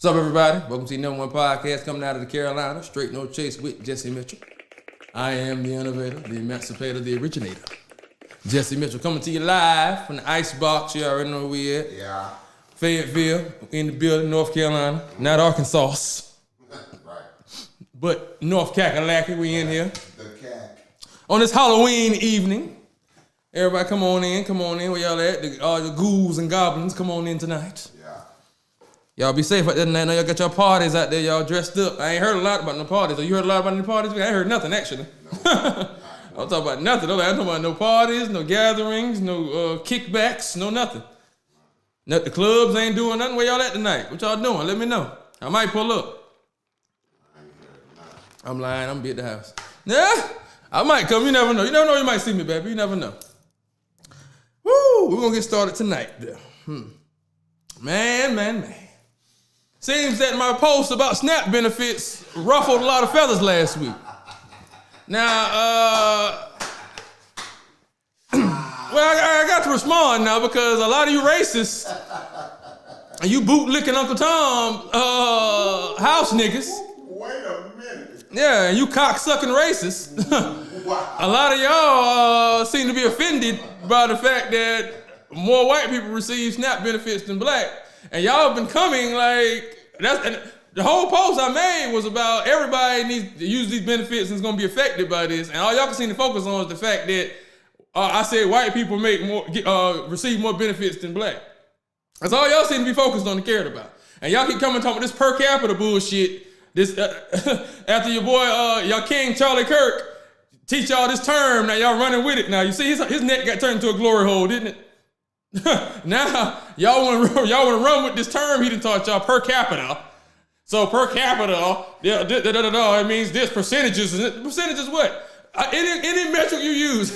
What's up, everybody? Welcome to the #1 podcast coming out of the Carolina, Straight No Chase with Jesse Mitchell. I am the innovator, the emancipator, the originator. Jesse Mitchell coming to you live from the Icebox. You already know where we at. Yeah. Fayetteville, in the building, North Carolina. Not Arkansas. Right. But North Kakalaki, we in here. The cat. On this Halloween evening. Everybody come on in. Where y'all at? All the ghouls and goblins, come on in tonight. Yeah. Y'all be safe out there tonight. I know y'all got your parties out there. Y'all dressed up. I ain't heard a lot about no parties. You heard a lot about any parties? I ain't heard nothing, actually. No. I'm talking about nothing. I'm talking about no parties, no gatherings, no kickbacks, no nothing. The clubs ain't doing nothing. Where y'all at tonight? What y'all doing? Let me know. I might pull up. I'm lying. I'm be at the house. Yeah, I might come. You never know. You might see me, baby. You never know. Woo! We're going to get started tonight. Man. Seems that my post about SNAP benefits ruffled a lot of feathers last week. Now, I got to respond now because a lot of you racists and you bootlicking Uncle Tom house niggas. Wait a minute. Yeah, and you cocksucking racists. Wow. A lot of y'all seem to be offended by the fact that more white people receive SNAP benefits than black. And y'all have been coming like, and the whole post I made was about everybody needs to use these benefits and is going to be affected by this. And all y'all can seem to focus on is the fact that I said white people receive more benefits than black. That's all y'all seem to be focused on and cared about. And y'all keep coming talking about this per capita bullshit. This after your boy, y'all King Charlie Kirk teach y'all this term. Now y'all running with it. Now you see his neck got turned into a glory hole, didn't it? Now y'all want to run with this term he done taught y'all, per capita. So per capita, it means this percentages. Percentages what? Any metric you use.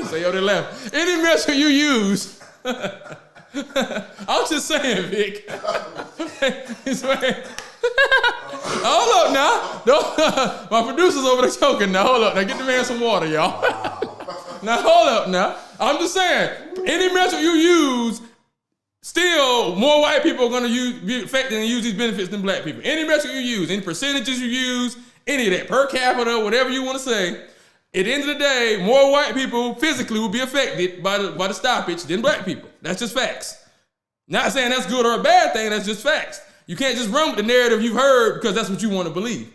Say yo, they laugh. Any metric you use. I'm just saying, Vic. Hold up now. My producer's over there choking now. Hold up. Now get the man some water, y'all. Now hold up now. I'm just saying, any metric you use, still more white people are going to be affected and use these benefits than black people. Any metric you use, any percentages you use, any of that, per capita, whatever you want to say, at the end of the day, more white people physically will be affected by the stoppage than black people. That's just facts. Not saying that's good or a bad thing, that's just facts. You can't just run with the narrative you've heard because that's what you want to believe.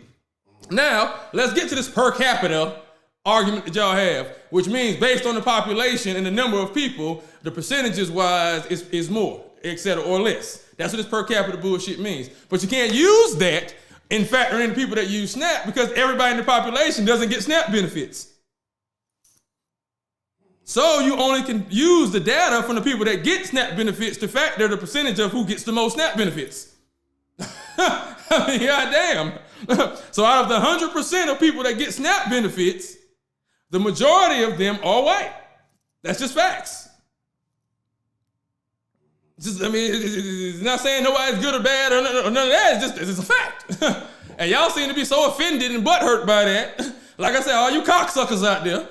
Now, let's get to this per capita argument that y'all have, which means based on the population and the number of people, the percentages wise is more, et cetera, or less. That's what this per capita bullshit means. But you can't use that in factoring in people that use SNAP because everybody in the population doesn't get SNAP benefits. So you only can use the data from the people that get SNAP benefits to factor the percentage of who gets the most SNAP benefits. I mean, goddamn. So out of the 100% of people that get SNAP benefits, the majority of them are white. That's just facts. It's not saying nobody's good or bad or none of that. It's a fact. And y'all seem to be so offended and butthurt by that. Like I said, all you cocksuckers out there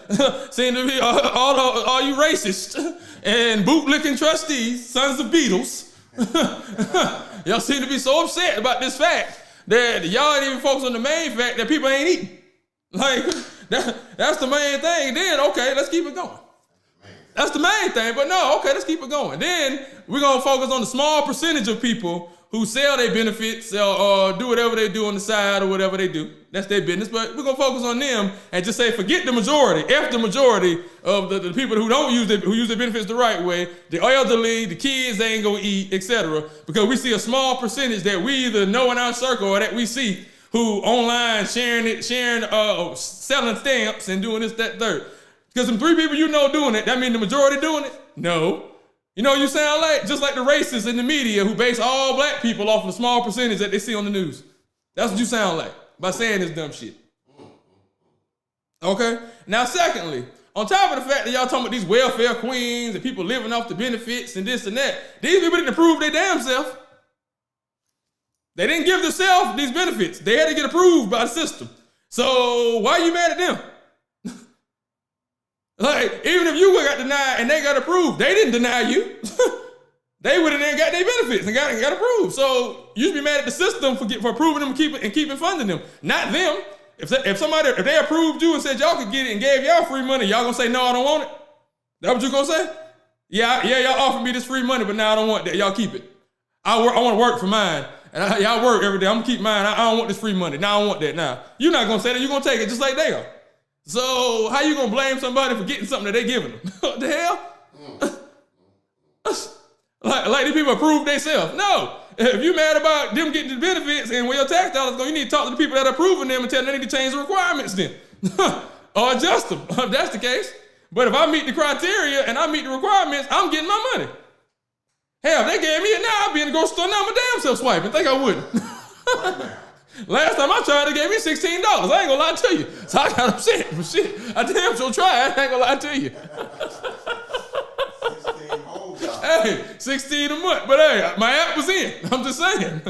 seem to be all you racists and bootlicking trustees, sons of Beatles. Y'all seem to be so upset about this fact that y'all ain't even focus on the main fact that people ain't eating. Like, that's the main thing. Then, okay, let's keep it going. That's the main thing, but no, okay, let's keep it going. Then we're going to focus on the small percentage of people who sell their benefits or do whatever they do on the side or whatever they do. That's their business, but we're going to focus on them and just say, forget the majority, F the majority of the people who don't use who use their benefits the right way, the elderly, the kids they ain't going to eat, etc. Because we see a small percentage that we either know in our circle or that we see who online sharing, selling stamps and doing this, that, third. Because them 3 people you know doing it, that mean the majority doing it? No. You know what you sound like? Just like the racists in the media who base all black people off of the small percentage that they see on the news. That's what you sound like by saying this dumb shit. Okay? Now, secondly, on top of the fact that y'all talking about these welfare queens and people living off the benefits and this and that, these people didn't approve their damn self. They didn't give themselves these benefits. They had to get approved by the system. So why are you mad at them? Like, even if you got denied and they got approved, they didn't deny you. They would have then got their benefits and got approved. So you should be mad at the system for approving them and keeping funding them, not them. If they approved you and said y'all could get it and gave y'all free money, y'all gonna say no, I don't want it? That what you gonna say? Yeah, y'all offered me this free money, but now I don't want that. Y'all keep it. I want to work for mine, and y'all work every day. I'm gonna keep mine. I don't want this free money. Now I don't want that. Now you're not gonna say that. You're gonna take it just like they are. So how you gonna blame somebody for getting something that they giving them? What the hell? Like these people approve themselves. No. If you mad about them getting the benefits and where your tax dollars go, you need to talk to the people that are approving them and tell them they need to change the requirements then. Or adjust them, if that's the case. But if I meet the criteria and I meet the requirements, I'm getting my money. Hell, if they gave me it now, I'd be in the grocery store now my damn self swiping. Think I wouldn't. Last time I tried, they gave me $16. I ain't gonna lie to you. So I got upset. But shit, I damn sure tried. I ain't gonna lie to you. 16 whole dollars. Hey, 16 a month. But hey, my app was in. I'm just saying.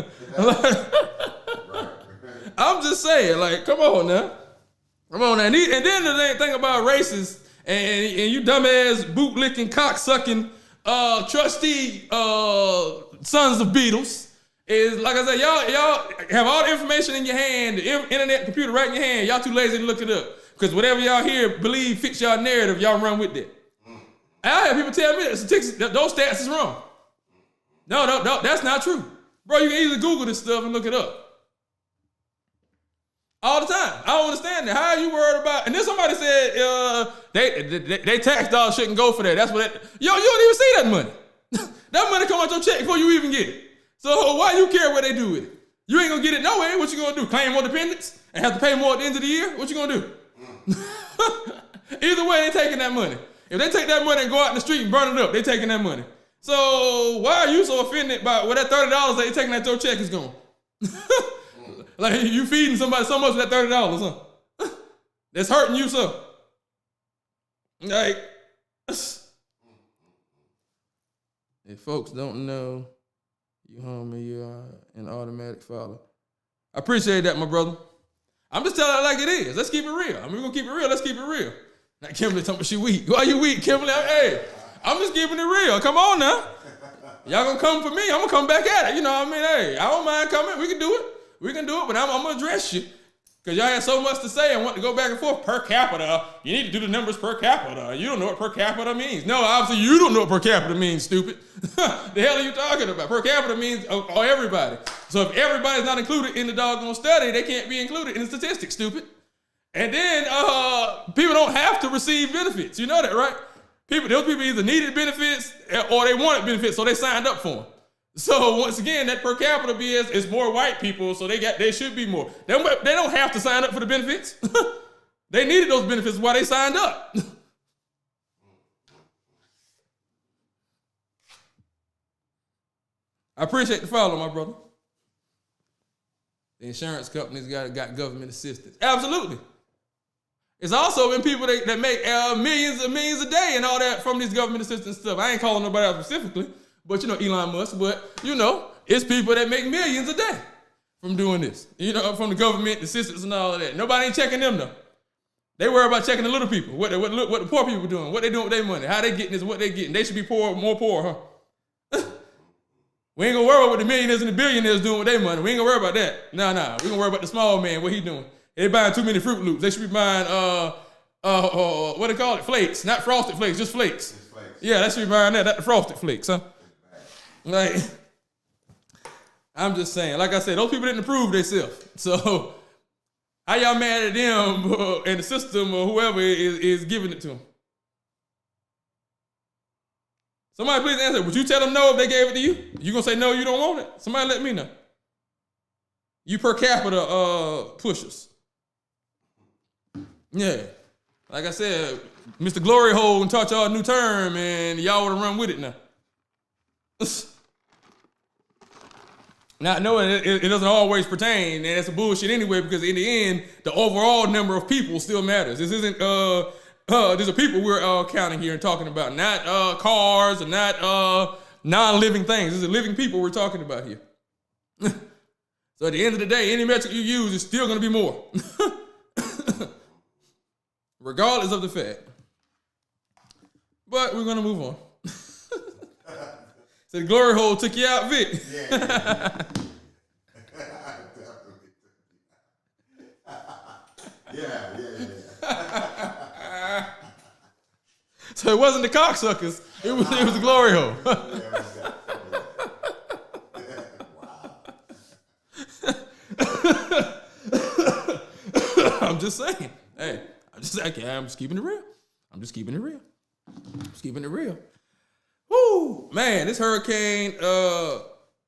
I'm just saying, like, come on now. Come on now. And then the thing about racists and you dumbass boot-licking, cock-sucking trustee sons of Beatles is, like I said, y'all have all the information in your hand, the internet, computer right in your hand. Y'all too lazy to look it up. Because whatever y'all hear, believe, fits y'all narrative, y'all run with that. I have people tell me that those stats is wrong. No, that's not true. Bro, you can easily Google this stuff and look it up. All the time. I don't understand that. How are you worried about? And then somebody said they tax dollars shouldn't go for that. That's what you don't even see that money. That money come out your check before you even get it. So why you care what they do with it? You ain't gonna get it no way. What you gonna do? Claim more dependents and have to pay more at the end of the year? What you gonna do? Either way, they taking that money. If they take that money and go out in the street and burn it up, they taking that money. So why are you so offended by that $30 that they taking out your check is going? Like you feeding somebody so much with that $30, huh? That's hurting you so. Like, if folks don't know you homie, you are an automatic follow. I appreciate that, my brother. I'm just telling it like it is. Let's keep it real. I mean, we're gonna keep it real. Let's keep it real. Now, Kimberly talking about she weak. Why you weak, Kimberly? Hey, I'm just keeping it real. Come on now. Y'all gonna come for me. I'm gonna come back at it. You know what I mean? Hey, I don't mind coming. We can do it. We can do it, but I'm gonna address you. Because y'all had so much to say and want to go back and forth. Per capita. You need to do the numbers per capita. You don't know what per capita means. No, obviously you don't know what per capita means, stupid. The hell are you talking about? Per capita means everybody. So if everybody's not included in the doggone study, they can't be included in the statistics, stupid. And then people don't have to receive benefits. You know that, right? Those people either needed benefits or they wanted benefits, so they signed up for them. So once again, that per capita BS is more white people, so they should be more. They don't have to sign up for the benefits. They needed those benefits while they signed up. I appreciate the follow, my brother. The insurance companies got government assistance. Absolutely. It's also been people that make millions a day and all that from these government assistance stuff. I ain't calling nobody out specifically, but you know Elon Musk. But you know, it's people that make millions a day from doing this. You know, from the government assistance and all of that. Nobody ain't checking them though. They worry about checking the little people. What the poor people doing? What they doing with their money? How they getting this? What they getting? They should be more poor, huh? We ain't gonna worry about what the millionaires and the billionaires doing with their money. We ain't gonna worry about that. Nah. We gonna worry about the small man. What he doing? They buying too many Fruit Loops. They should be buying what they call it? Flakes, not frosted flakes, just flakes. Yeah, they should be buying that, not the frosted flakes, huh? Like, I'm just saying. Like I said, those people didn't approve themselves. So how y'all mad at them and the system or whoever is giving it to them? Somebody please answer. Would you tell them no if they gave it to you? You gonna say no, you don't want it? Somebody let me know. You per capita pushers. Yeah. Like I said, Mr. Glory Hole taught y'all a new term and y'all would have run with it now. Not knowing it doesn't always pertain, and that's a bullshit anyway, because in the end, the overall number of people still matters. This isn't, these are people we're counting here and talking about, not cars and not non-living things. These are living people we're talking about here. So at the end of the day, any metric you use is still going to be more. Regardless of the fact. But we're going to move on. So the glory hole took you out, Vic. Yeah. Yeah. So it wasn't the cocksuckers. It was the glory hole. I'm just saying. Hey, I'm just keeping it real. I'm just keeping it real. Just keeping it real. Woo, man, this hurricane,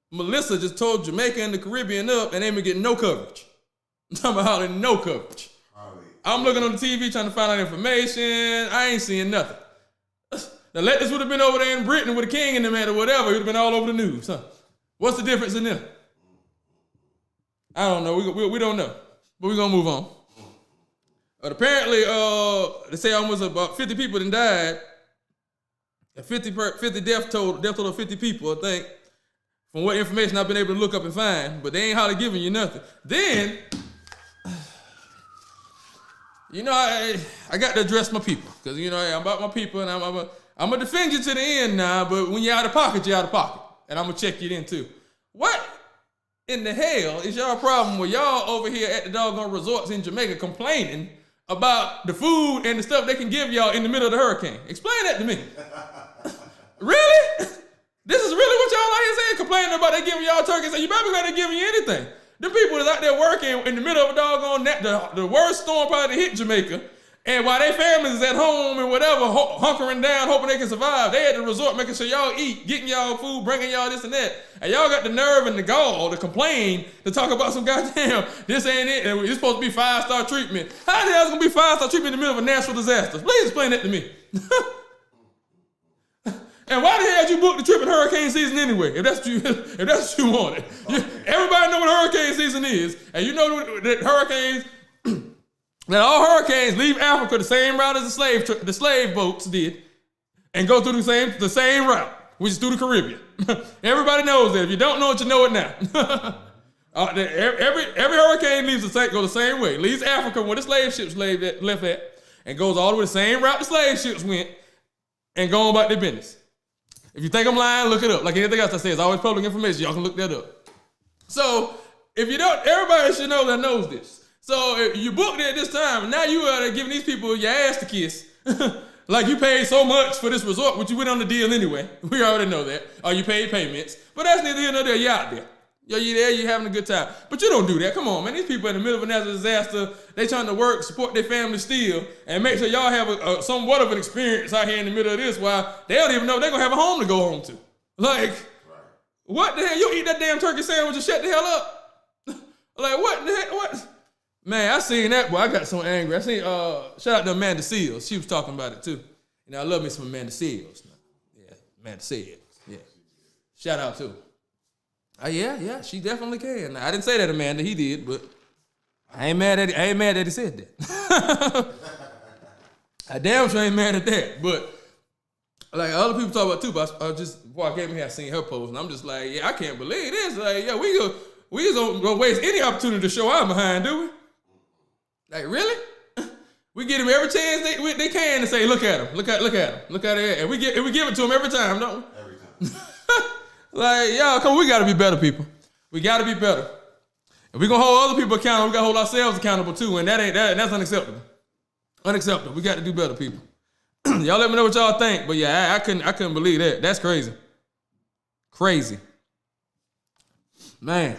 Melissa just tore Jamaica and the Caribbean up, and they been getting no coverage. I'm talking about no coverage. I'm looking on the TV trying to find out information. I ain't seeing nothing. Now, let this would have been over there in Britain with the king in the man or whatever. It would have been all over the news. Huh? What's the difference in them? I don't know. We don't know. But we're going to move on. But apparently, they say almost about 50 people done died. 50 death total of 50 people, I think, from what information I've been able to look up and find. But they ain't hardly giving you nothing. Then, you know, I got to address my people. Because, you know, I'm about my people, and I'm going to defend you to the end now. But when you're out of pocket, you're out of pocket. And I'm going to check you then, too. What in the hell is y'all problem with y'all over here at the doggone resorts in Jamaica complaining about the food and the stuff they can give y'all in the middle of the hurricane? Explain that to me. Really? This is really what y'all out here saying? Complaining about they giving y'all turkey? So you better be glad they giving you anything. The people that's out there working in the middle of a doggone the worst storm probably hit Jamaica, and while their families is at home and whatever, hunkering down, hoping they can survive, they at the resort making sure y'all eat, getting y'all food, bringing y'all this and that. And y'all got the nerve and the gall to complain, to talk about some goddamn, this ain't it, and it's supposed to be 5-star treatment. How the hell is it going to be 5-star treatment in the middle of a natural disaster? Please explain that to me. And why the hell did you book the trip in hurricane season anyway? If that's what you wanted. Everybody know what hurricane season is, and you know that hurricanes, that all hurricanes leave Africa the same route as the slave boats did, and go through the same route, which is through the Caribbean. Everybody knows that. If you don't know it, you know it now. Every hurricane go the same way. Leaves Africa where the slave ships left at, and goes all the way the same route the slave ships went, and go on about their business. If you think I'm lying, look it up. Like anything else I say, it's always public information. Y'all can look that up. So if you don't, everybody should know that knows this. So if you booked it at this time, and now you are giving these people your ass to kiss. Like you paid so much for this resort, which you went on the deal anyway. We already know that. Or you paid payments. But that's neither here nor there. You're out there. You're there, you're having a good time. But you don't do that. Come on, man. These people in the middle of a natural disaster, they trying to work, support their family still, and make sure y'all have somewhat of an experience out here in the middle of this while they don't even know they're going to have a home to go home to. Like, what the hell? You eat that damn turkey sandwich and shut the hell up? Like, what the heck? What? Man, I seen that, boy. I got so angry. I seen, shout out to Amanda Seals. She was talking about it, too. You know, I love me some Amanda Seals. Yeah, Amanda Seals. Yeah. Shout out to her. Yeah, she definitely can. Now, I didn't say that, Amanda. He did, but I ain't mad that he said that. I damn sure ain't mad at that. But like other people talk about too, but I just before I came here, I seen her post, and I'm just like, yeah, I can't believe this. Like, yeah, we just don't waste any opportunity to show our behind, do we? Like, really? We get them every chance they can to say, look at him, look at it, and we give it to them every time, don't we? Every time. Like, y'all, come on, we gotta be better, people. We gotta be better. If we gonna hold other people accountable, we gotta hold ourselves accountable too, and that's unacceptable. Unacceptable. We got to do better, people. Y'all let me know what y'all think, but yeah, I couldn't believe that. That's crazy. Crazy. Man.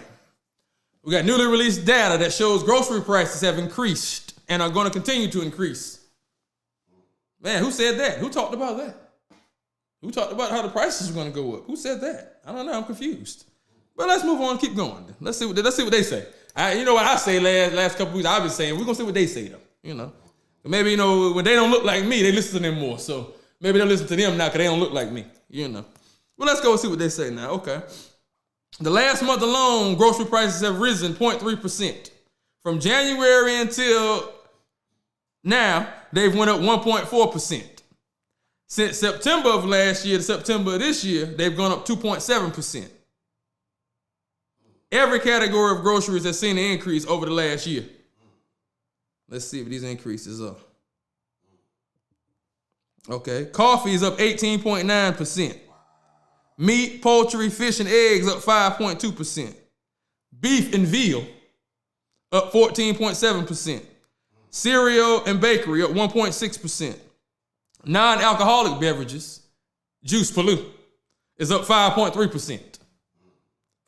We got newly released data that shows grocery prices have increased and are going to continue to increase. Man, who said that? Who talked about that? Who talked about how the prices are going to go up? Who said that? I don't know. I'm confused. But let's move on and keep going. Let's see what they say. You know what I say last couple weeks? I've been saying we're going to see what they say, though. You know. Maybe, you know, when they don't look like me, they listen to them more. So maybe they'll listen to them now because they don't look like me. You know. Well, let's go see what they say now. Okay. The last month alone, grocery prices have risen 0.3%. From January until now, they've went up 1.4%. Since September of last year to September of this year, they've gone up 2.7%. Every category of groceries has seen an increase over the last year. Let's see if these increases are. Okay, coffee is up 18.9%. Meat, poultry, fish, and eggs up 5.2%. Beef and veal up 14.7%. Cereal and bakery up 1.6%. Non-alcoholic beverages, juice pollute, is up 5.3%.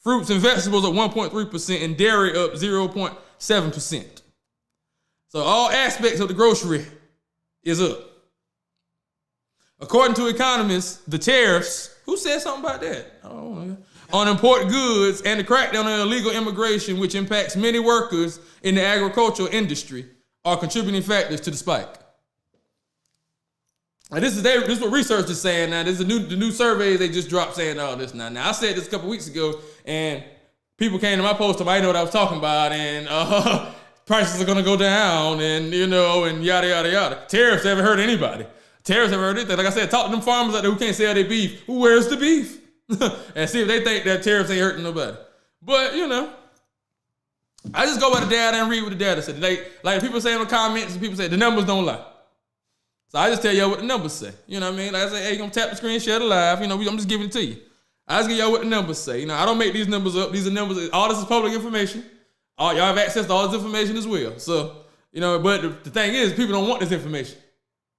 Fruits and vegetables up 1.3%, and dairy up 0.7%. So all aspects of the grocery is up. According to economists, the tariffs, who said something about that? I don't know. On imported goods and the crackdown on illegal immigration, which impacts many workers in the agricultural industry, are contributing factors to the spike. Now, this is what research is saying now. This is the new survey they just dropped saying all this now. Now, I said this a couple weeks ago, and people came to my post and I didn't know what I was talking about, and prices are going to go down, and and yada, yada, yada. Tariffs haven't hurt anybody. Tariffs haven't hurt anything. Like I said, talk to them farmers out there who can't sell their beef. Where's the beef? And see if they think that tariffs ain't hurting nobody. But, I just go by the data and read what the data said. Like people say in the comments, and people say the numbers don't lie. So I just tell y'all what the numbers say. You know what I mean? Like I say, hey, you're going to tap the screen, share the live. I'm just giving it to you. I just give y'all what the numbers say. I don't make these numbers up. These are numbers. All this is public information. Y'all have access to all this information as well. So, but the thing is, people don't want this information.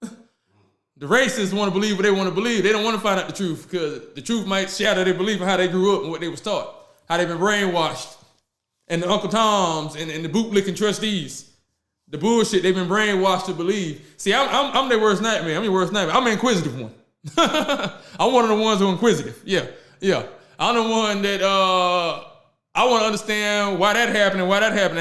The racists want to believe what they want to believe. They don't want to find out the truth because the truth might shatter their belief in how they grew up and what they was taught, how they've been brainwashed, and the Uncle Toms and the bootlicking trustees, the bullshit they've been brainwashed to believe. See, I'm their worst nightmare. I'm your worst nightmare. I'm an inquisitive one. I'm one of the ones who are inquisitive. Yeah. I'm the one that I want to understand why that happened and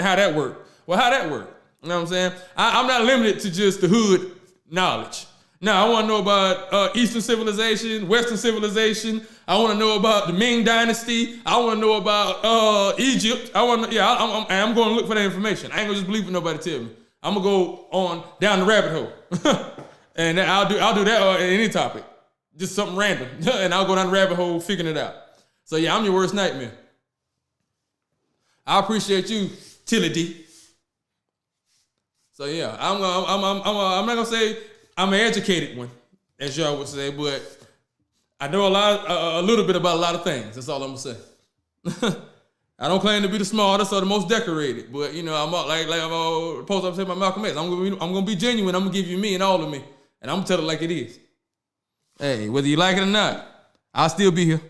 how that worked. Well, how that worked. You know what I'm saying? I'm not limited to just the hood knowledge. Now, I want to know about Eastern civilization, Western civilization. I want to know about the Ming Dynasty. I want to know about Egypt. I'm going to look for that information. I ain't going to just believe what nobody tell me. I'm going to go on down the rabbit hole. And I'll do that on any topic. Just something random. And I'll go down the rabbit hole figuring it out. So, yeah, I'm your worst nightmare. I appreciate you, Tilly D. So, yeah, I'm not going to say I'm an educated one, as y'all would say, but I know a little bit about a lot of things. That's all I'm gonna say. I don't claim to be the smartest or the most decorated, but I'm like I'm supposed to say about Malcolm X. I'm gonna be genuine. I'm gonna give you me and all of me, and I'm gonna tell it like it is. Hey, whether you like it or not, I'll still be here.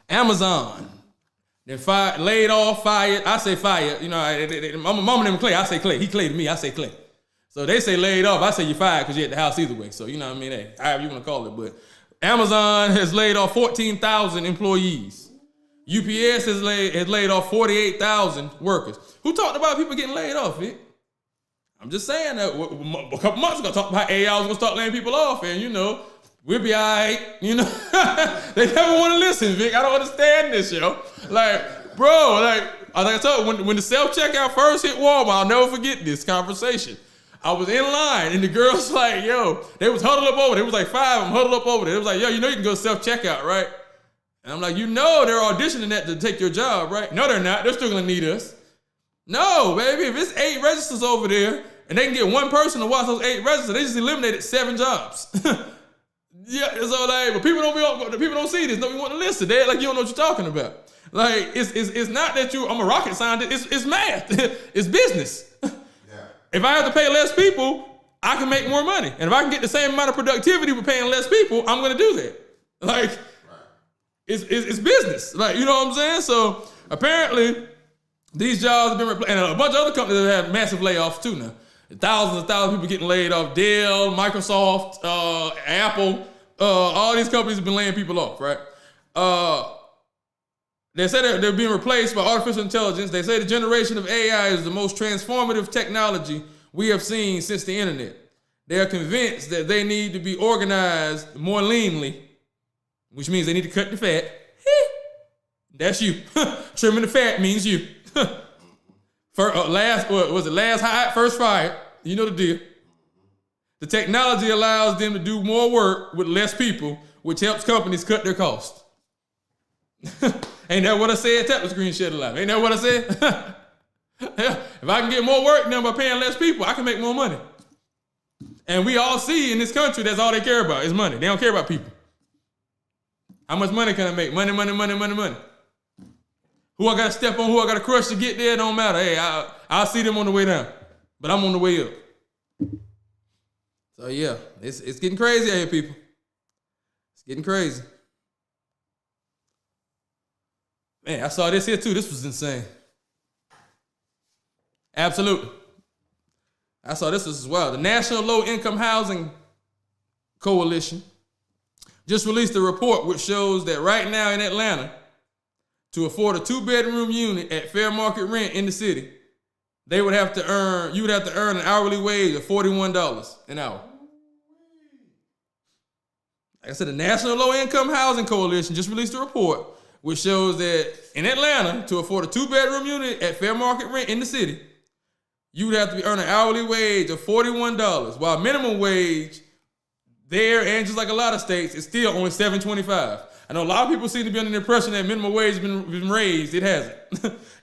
Amazon. Then fired, laid off, fired. I say fired. My mama named Clay. I say Clay. He Clay to me. I say Clay. So they say laid off. I say you fired because you're at the house either way. So you know what I mean? Hey, however you want to call it. But Amazon has laid off 14,000 employees. UPS has laid off 48,000 workers. Who talked about people getting laid off, Vic? I'm just saying that a couple months ago, I talked about AI was going to start laying people off, and we'll be all right, They never want to listen, Vic. I don't understand this, yo. Like, bro, like I told you, when the self-checkout first hit Walmart, I'll never forget this conversation. I was in line, and the girls like, they was huddled up over there. It was like 5 of them huddled up over there. It was like, you can go self-checkout, right? And I'm like, they're auditioning that to take your job, right? No, they're not. They're still going to need us. No, baby. If it's 8 registers over there, and they can get one person to watch those 8 registers, they just eliminated 7 jobs. Yeah, so but people don't see this. Nobody want to listen. They like you don't know what you're talking about. Like it's not that I'm a rocket scientist. It's math. It's business. Yeah. If I have to pay less people, I can make more money. And if I can get the same amount of productivity with paying less people, I'm going to do that. Like it's business. Like you know what I'm saying. So apparently these jobs have been replaced, and a bunch of other companies have had massive layoffs too now. Thousands and thousands of people getting laid off. Dell, Microsoft, Apple, all these companies have been laying people off, right? They say they're being replaced by artificial intelligence. They say the generation of AI is the most transformative technology we have seen since the internet. they are convinced that they need to be organized more leanly, which means they need to cut the fat. That's you. Trimming the fat means you. Last hired, first fired. You know the deal. The technology allows them to do more work with less people, which helps companies cut their costs. Ain't that what I said? Tap the screen, share the live. Ain't that what I said? If I can get more work done by paying less people, I can make more money. And we all see in this country, that's all they care about is money. They don't care about people. How much money can I make? Money, money, money, money, money. Who I got to step on, who I got to crush to get there, don't matter. Hey, I'll see them on the way down, but I'm on the way up. So yeah, it's getting crazy out here, people. It's getting crazy. Man, I saw this here too. This was insane. Absolutely. I saw this as well. The National Low Income Housing Coalition just released a report which shows that right now in Atlanta, to afford a 2-bedroom unit at fair market rent in the city, you would have to earn an hourly wage of $41 an hour. Like I said, the National Low Income Housing Coalition just released a report which shows that in Atlanta, to afford a 2-bedroom unit at fair market rent in the city, you would have to earn an hourly wage of $41, while minimum wage there, and just like a lot of states, is still only $7.25. I know a lot of people seem to be under the impression that minimum wage has been raised. It hasn't.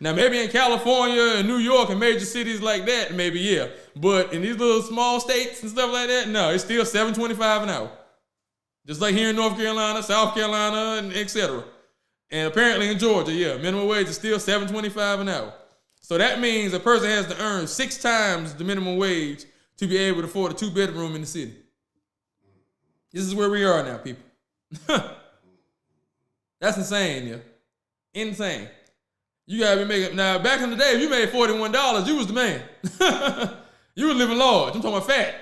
Now, maybe in California and New York and major cities like that, maybe, yeah. But in these little small states and stuff like that, no, it's still $7.25 an hour. Just like here in North Carolina, South Carolina, and et cetera. And apparently in Georgia, yeah, minimum wage is still $7.25 an hour. So that means a person has to earn 6 times the minimum wage to be able to afford a 2-bedroom in the city. This is where we are now, people. That's insane, yeah. Insane. You gotta be making, now back in the day, if you made $41, you was the man. You was living large. I'm talking about fat.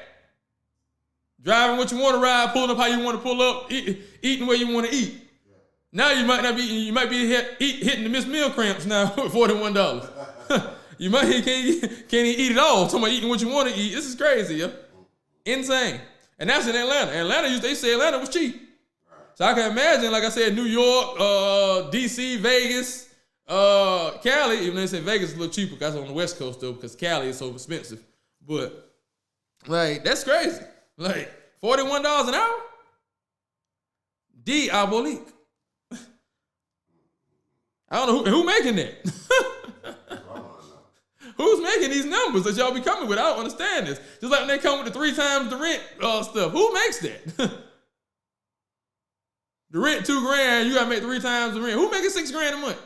Driving what you want to ride, pulling up how you want to pull up, eating where you want to eat. Now you might not be, you might be hitting the missed meal cramps now with $41. You can't even eat it all. Talking about eating what you want to eat. This is crazy, yeah. Insane. And that's in Atlanta. They say Atlanta was cheap. So I can imagine, like I said, New York, DC, Vegas, Cali, even though they say Vegas is a little cheaper because that's on the West Coast though, because Cali is so expensive. But like, that's crazy. Like $41 an hour? Diabolique. I don't know who making that. Who's making these numbers that y'all be coming with? I don't understand this. Just like when they come with the 3 times the rent stuff. Who makes that? The rent $2,000, you gotta make 3 times the rent. Who making $6,000 a month?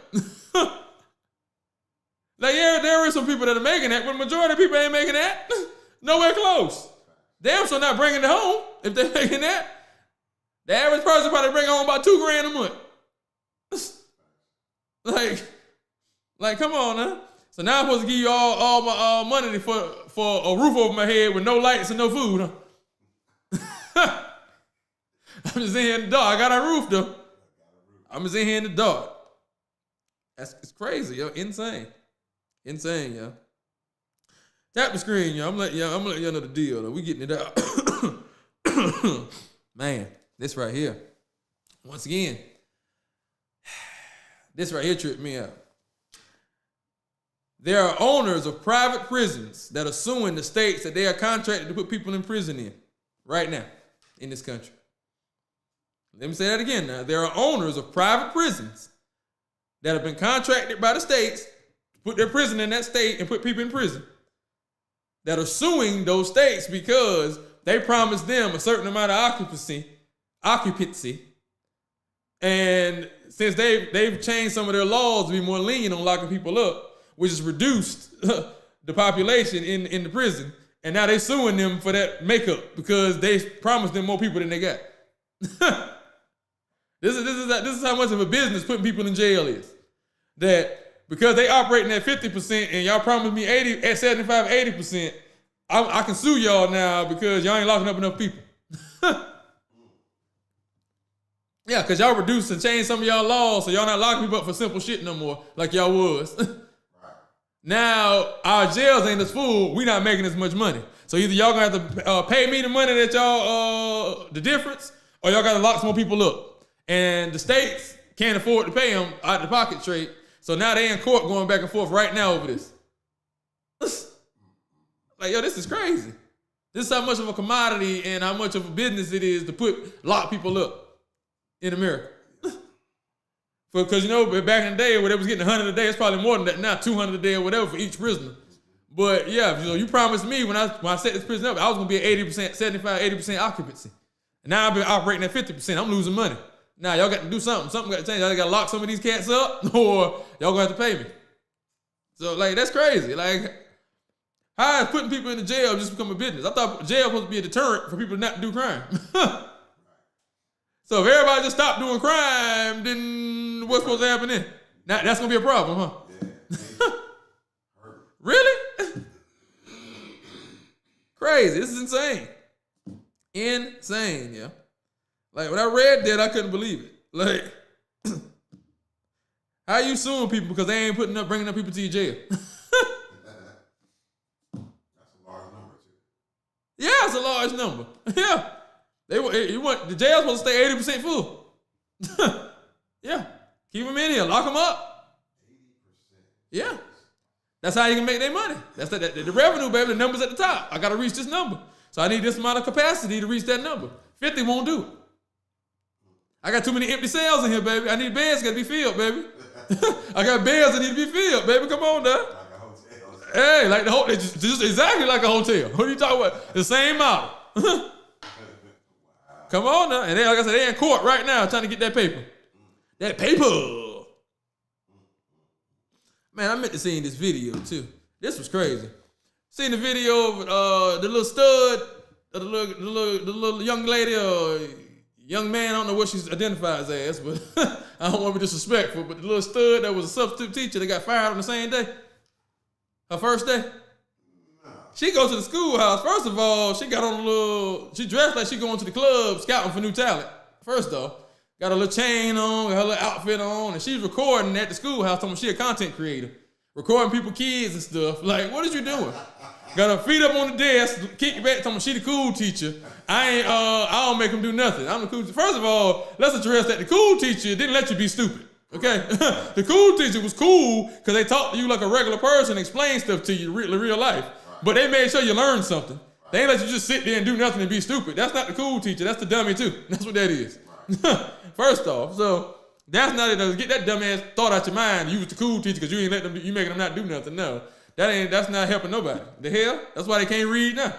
Like, yeah, there are some people that are making that, but the majority of people ain't making that. Nowhere close. Damn sure not bringing it home if they're making that. The average person probably bring home about $2,000 a month. Like, come on, huh? So now I'm supposed to give you all my money for a roof over my head with no lights and no food, huh? I'm just in here in the dark. I got a roof though. I'm just in here in the dark. It's crazy, yo. Insane, yo. Tap the screen, yo. I'm gonna let y'all know the deal though. We getting it out. Man, this right here. Once again, this right here tripped me out. There are owners of private prisons that are suing the states that they are contracted to put people in prison in right now in this country. Let me say that again now. There are owners of private prisons that have been contracted by the states to put their prison in that state and put people in prison that are suing those states because they promised them a certain amount of occupancy. And since they've changed some of their laws to be more lenient on locking people up, which has reduced the population in the prison, and now they suing them for that makeup because they promised them more people than they got. This is how much of a business putting people in jail is. That because they operating at 50% and y'all promised me 75, 80%, I can sue y'all now because y'all ain't locking up enough people. Yeah, because y'all reduced and changed some of y'all laws, so y'all not locking people up for simple shit no more, like y'all was. Now our jails ain't as full. We not making as much money. So either y'all gonna have to pay me the money that y'all the difference, or y'all gotta lock some more people up. And the states can't afford to pay them out of the pocket straight. So now they in court going back and forth right now over this. Like, yo, this is crazy. This is how much of a commodity and how much of a business it is to lock people up in America. Because, you know, back in the day where they was getting 100 a day, it's probably more than that now, 200 a day or whatever for each prisoner. But yeah, you promised me when I set this prison up, I was going to be at 80%, 75, 80% occupancy. And now I've been operating at 50%. I'm losing money. Now y'all got to do something. Something got to change. Y'all got to lock some of these cats up or y'all going to have to pay me. So, like, that's crazy. Like, how is putting people in the jail just become a business? I thought jail was supposed to be a deterrent for people not to do crime. So if everybody just stopped doing crime, then what's supposed to happen then? Now, that's going to be a problem, huh? Yeah. Really? Crazy. This is insane. Insane, yeah. Like, when I read that, I couldn't believe it. Like, how you suing people because they ain't bringing up people to your jail? Yeah, it's a large number. Yeah. The jail's supposed to stay 80% full. Yeah. Keep them in here. Lock them up. 80%. Yeah. That's how you can make their money. That's the revenue, baby. The number's at the top. I got to reach this number. So I need this amount of capacity to reach that number. 50 won't do it. I got too many empty cells in here, baby. I need beds got to be filled, baby. I got beds that need to be filled, baby. Come on, now. Hey, like the hotel, just exactly like a hotel. What are you talking about? The same model. Wow. Come on now. And they, like I said, they in court right now trying to get that paper. That paper. Man, I meant to see this video too. This was crazy. Seen the video of the little stud, the little young lady or young man, I don't know what she identifies as, but I don't want to be disrespectful, but the little stud that was a substitute teacher that got fired on the same day. Her first day? She goes to the schoolhouse. First of all, she dressed like she going to the club scouting for new talent. First off, got a little chain on, got her little outfit on, and she's recording at the schoolhouse talking about she a content creator. Recording people, kids and stuff. Like, what is you doing? Got her feet up on the desk, kick your back, talking about she the cool teacher. I don't make them do nothing. I'm the cool teacher. First of all, let's address that the cool teacher didn't let you be stupid. Okay, the cool teacher was cool because they talked to you like a regular person, explain stuff to you real life. But they made sure you learned something. They ain't let you just sit there and do nothing and be stupid. That's not the cool teacher. That's the dummy too. That's what that is. First off, so that's not it. Get that dumb ass thought out your mind. You was the cool teacher because you ain't let them. You making them not do nothing. No, that's not helping nobody. The hell? That's why they can't read now.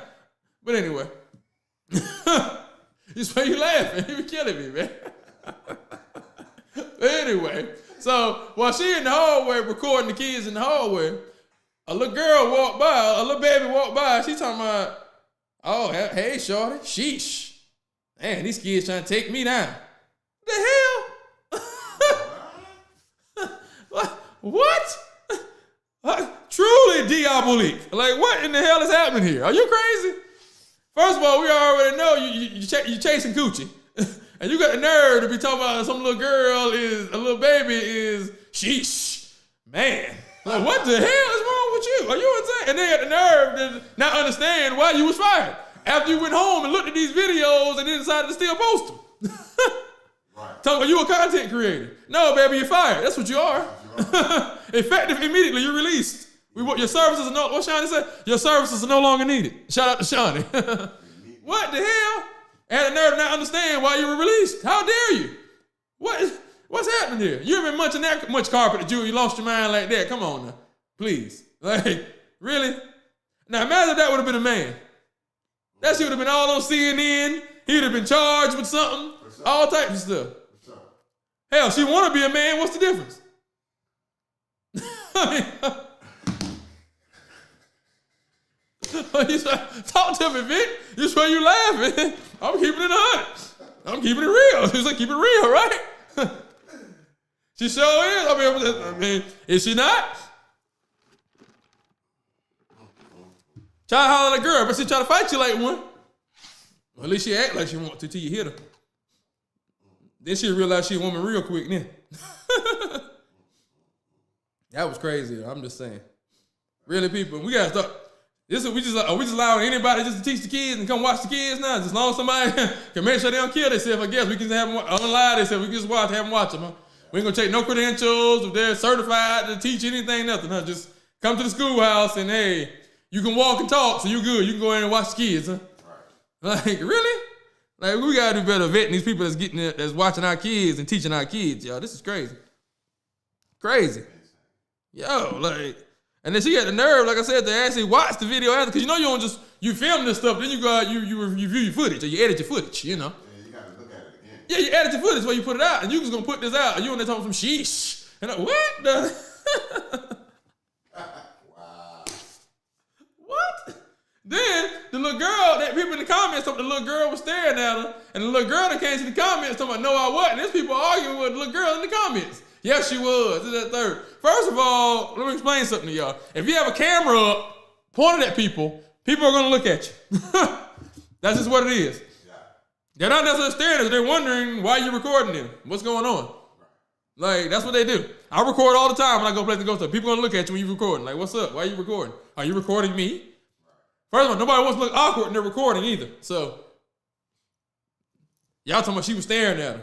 But anyway, that's why you laughing. You be killing me, man. Anyway, so while she in the hallway recording the kids in the hallway, a little girl walked by, a little baby walked by. She talking about, oh, hey, shorty, sheesh. Man, these kids trying to take me down. The hell? What? Truly diabolique. Like, what in the hell is happening here? Are you crazy? First of all, we already know you chasing coochie. And you got the nerve to be talking about some little girl a little baby is sheesh. Man, like what the hell is wrong with you? Are you insane? And they got the nerve to not understand why you was fired. After you went home and looked at these videos and then decided to still post them. Right. Talking about you a content creator. No, baby, you're fired. That's what you are. Effective immediately, you're released. Your services are what Shawnee said? Your services are no longer needed. Shout out to Shawnee. What the hell? Had the nerve to not understand why you were released. How dare you? What's happening here? You haven't been munching that much carpet that you lost your mind like that. Come on now. Please. Like, really? Now imagine if that would have been a man. That shit would have been all on CNN. He would have been charged with something. All types of stuff. Hell, she want to be a man. What's the difference? Talk to me, Vic. Just why you laughing. I'm keeping it 100. I'm keeping it real. She's like, keep it real, right? She sure is. I mean, is she not? Try to holler at a girl, but she try to fight you like one. Well, at least she act like she want to till you hit her. Then she realize she a woman real quick then. That was crazy. I'm just saying. Really, people, we gotta start. We just allowing anybody just to teach the kids and come watch the kids now. Just as long as somebody can make sure they don't kill themselves, I guess we can have them unalive themselves. We can just have them watch them. Huh? We ain't gonna take no credentials if they're certified to teach anything, nothing. Huh? Just come to the schoolhouse and hey, you can walk and talk, so you good. You can go in and watch the kids. Huh? Right. Like really? Like we gotta do better vetting these people that's watching our kids and teaching our kids, y'all. This is crazy. Crazy. Yo, like. And then she had the nerve, like I said, to actually watch the video after, because you know you don't just, you film this stuff, then you go out, you review your footage, or you edit your footage, you know. Yeah, you gotta look at it again. Yeah, you edit your footage before you put it out, and you just gonna put this out, and you on there talking some sheesh. And like, what the? Wow. What? Then the little girl, that people in the comments, the little girl was staring at her, and the little girl that came to the comments talking about, no, I wasn't. And there's people arguing with the little girl in the comments. Yes, she was. This is that third. First of all, let me explain something to y'all. If you have a camera up, pointed at people are going to look at you. That's just what it is. Yeah. They're not necessarily staring at you. They're wondering why you're recording them. What's going on? Right. Like, that's what they do. I record all the time when I go places to go to. People going to look at you when you're recording. Like, what's up? Why are you recording? Are you recording me? Right. First of all, nobody wants to look awkward when they're recording either. So, y'all talking about she was staring at her.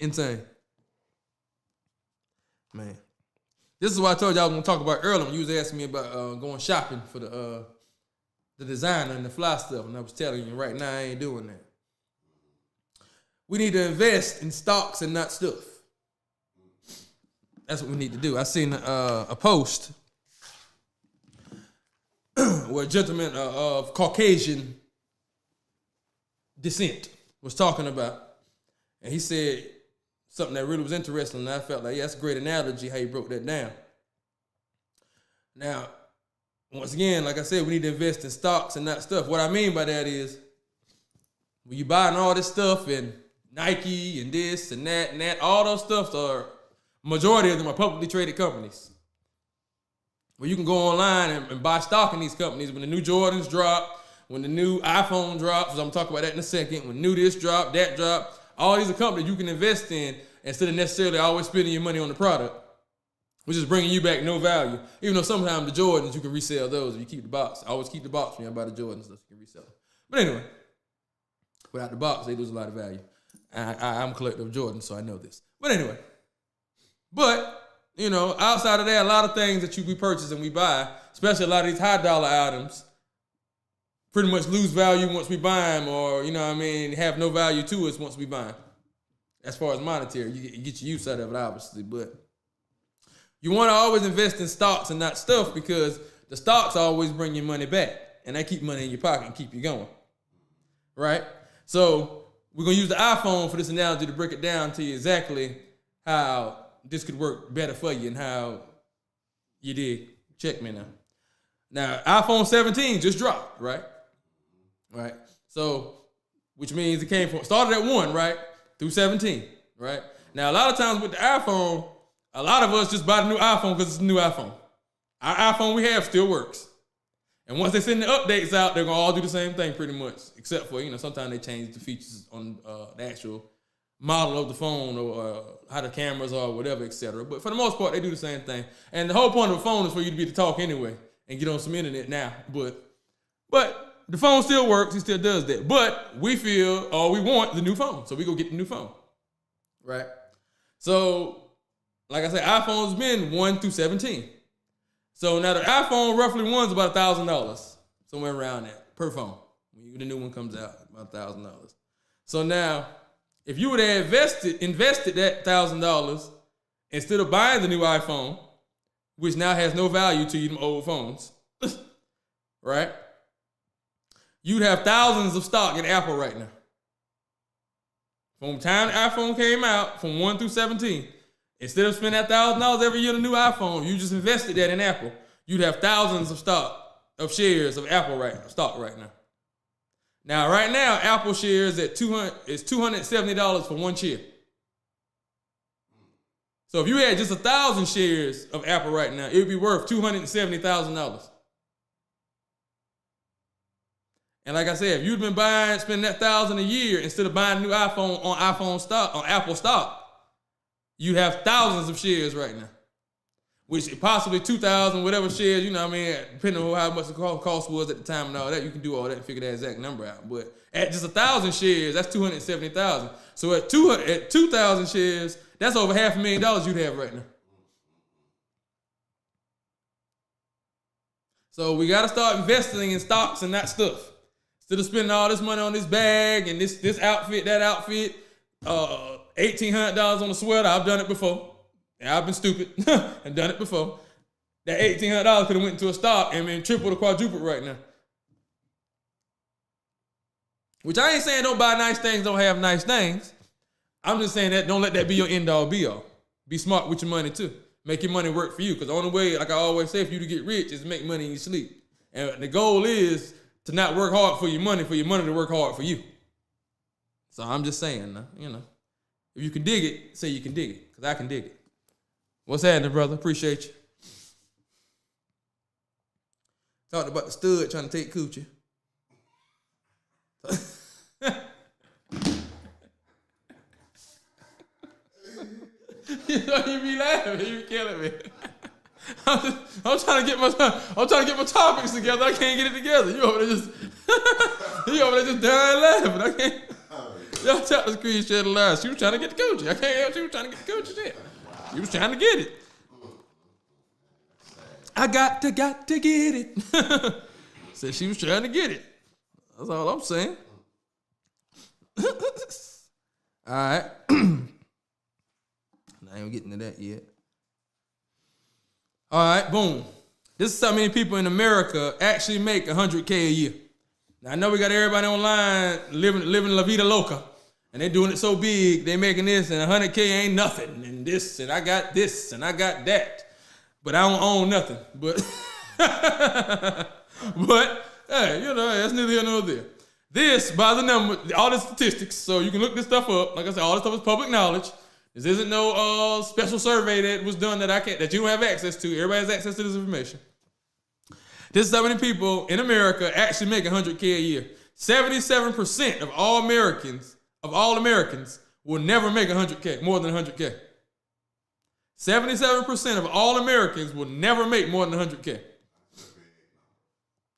Insane. Man. This is what I told y'all I was going to talk about earlier when you was asking me about going shopping for the designer and the fly stuff. And I was telling you right now I ain't doing that. We need to invest in stocks and not stuff. That's what we need to do. I seen a post where a gentleman of Caucasian descent was talking about. And he said something that really was interesting, and I felt like, yeah, that's a great analogy how you broke that down. Now, once again, like I said, we need to invest in stocks and not stuff. What I mean by that is, when you buying all this stuff and Nike and this and that, all those stuff are, majority of them are publicly traded companies. Where you can go online and buy stock in these companies when the new Jordans drop, when the new iPhone drops, I'm going to talk about that in a second, when new this drop, that drop. All these are companies you can invest in instead of necessarily always spending your money on the product, which is bringing you back no value. Even though sometimes the Jordans, you can resell those if you keep the box. I always keep the box when you buy the Jordans, so you can resell them. But anyway, without the box, they lose a lot of value. I'm a collector of Jordans, so I know this. But anyway, you know, outside of that, a lot of things that we purchase and we buy, especially a lot of these high dollar items, pretty much lose value once we buy them, or, you know what I mean, have no value to us once we buy them. As far as monetary, you get your use out of it, obviously. But you want to always invest in stocks and not stuff, because the stocks always bring your money back, and they keep money in your pocket and keep you going. Right? So we're going to use the iPhone for this analogy to break it down to you exactly how this could work better for you and how you did. Check me now. Now, iPhone 17 just dropped, right? Right? So, which means it started at 1, right? Through 17, right? Now, a lot of times with the iPhone, a lot of us just buy the new iPhone because it's a new iPhone. Our iPhone we have still works. And once they send the updates out, they're going to all do the same thing pretty much, except for, you know, sometimes they change the features on the actual model of the phone or how the cameras are, whatever, etc. But for the most part, they do the same thing. And the whole point of a phone is for you to be able to talk anyway and get on some internet now. But the phone still works. It still does that. But we feel, we want the new phone. So we go get the new phone. Right? So, like I said, iPhone's been 1 through 17. So now the iPhone roughly 1's about $1,000. Somewhere around that per phone. When the new one comes out, about $1,000. So now, if you would have invested that $1,000 instead of buying the new iPhone, which now has no value to you, them old phones, right? You'd have thousands of stock in Apple right now. From the time the iPhone came out, from 1 through 17, instead of spending that $1,000 every year on a new iPhone, you just invested that in Apple. You'd have thousands of shares of Apple stock right now. Now, right now, Apple shares at $270 for one share. So if you had just 1,000 shares of Apple right now, it would be worth $270,000. And like I said, if you'd been spending that $1,000 a year instead of buying a new iPhone on Apple stock, you'd have thousands of shares right now. which possibly 2,000 whatever shares, you know what I mean, depending on how much the cost was at the time and all that, you can do all that and figure that exact number out. But at just 1,000 shares, that's 270,000. So at 2,000 shares, that's over $500,000 you'd have right now. So we got to start investing in stocks and that stuff. Instead of spending all this money on this bag and this outfit, that outfit, $1,800 on a sweater. I've done it before. And I've been stupid and done it before. That $1,800 could have went into a stock and been tripled or quadrupled right now. Which I ain't saying don't buy nice things, don't have nice things. I'm just saying that don't let that be your end all be all. Be smart with your money too. Make your money work for you. Because the only way, like I always say, for you to get rich is to make money in your sleep. And the goal is to not work hard for your money to work hard for you. So I'm just saying, you know, if you can dig it, say you can dig it. Because I can dig it. What's happening, brother? Appreciate you. Talked about the stud trying to take coochie. You know, you be laughing, you be killing me. I'm trying to get my topics together. I can't get it together. You over there just dying laughing. I can't. Y'all tell the screen shed a lie. She was trying to get the coochie. I can't help. She was trying to get the coochie. Shit. She was trying to get it. I got to get it. Said she was trying to get it. That's all I'm saying. All right. I ain't getting to that yet. All right, boom. This is how many people in America actually make $100K a year. Now, I know we got everybody online living La Vida Loca, and they doing it so big, they making this, and $100K ain't nothing, and this, and I got this, and I got that. But I don't own nothing. But, hey, you know, that's neither here nor there. This, by the number, all the statistics, so you can look this stuff up. Like I said, all this stuff is public knowledge. This isn't no special survey that was done that you don't have access to. Everybody has access to this information. This is how many people in America actually make $100K a year. 77% of all Americans will never make $100K, more than $100K. 77% of all Americans will never make more than $100K.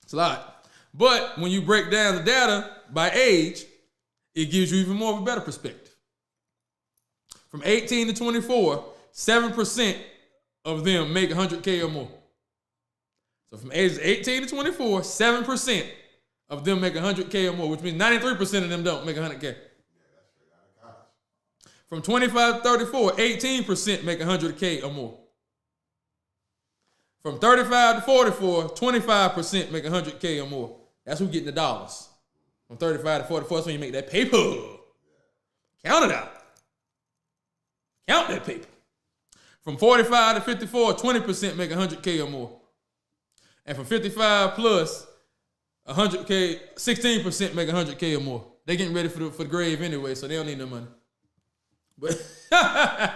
It's a lot. But when you break down the data by age, it gives you even more of a better perspective. From 18 to 24, 7% of them make $100K or more. So from ages 18 to 24, 7% of them make $100K or more, which means 93% of them don't make $100K. From 25 to 34, 18% make $100K or more. From 35 to 44, 25% make $100K or more. That's who getting the dollars. From 35 to 44, that's when you make that paper. Count it out. Count that paper. From 45 to 54, 20% make $100K or more. And from 55 plus, 100K, 16% make $100K or more. They getting ready for the grave anyway, so they don't need no money. But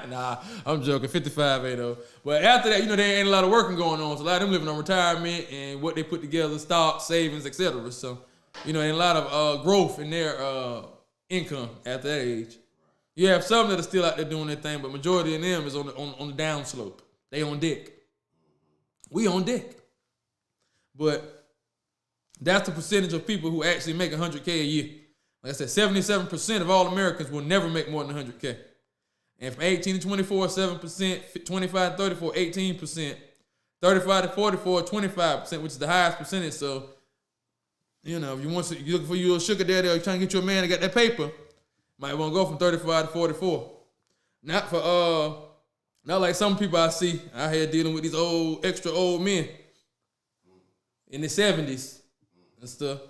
nah, I'm joking. 55 ain't though. But after that, you know, there ain't a lot of working going on. So a lot of them living on retirement and what they put together, stocks, savings, etc. So, you know, ain't a lot of growth in their income at that age. You have some that are still out there doing their thing, but majority of them is on the down slope. They on deck. We on deck. But that's the percentage of people who actually make $100K a year. Like I said, 77% of all Americans will never make more than $100K. And from 18 to 24, 7%, 25 to 34, 18%, 35 to 44, 25%, which is the highest percentage. So, you know, if you're looking for your sugar daddy or you're trying to get you a man that got that paper, might want to go from 35 to 44. Not like some people I see out here dealing with these extra old men in their 70s and stuff.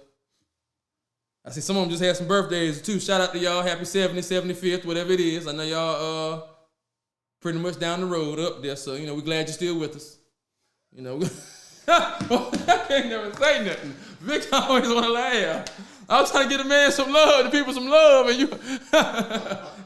I see some of them just had some birthdays too. Shout out to y'all. Happy 70th, 75th, whatever it is. I know y'all pretty much down the road up there. So, you know, we're glad you're still with us. You know, I can't never say nothing. Vic always want to laugh. I was trying to get a man some love, the people some love, and you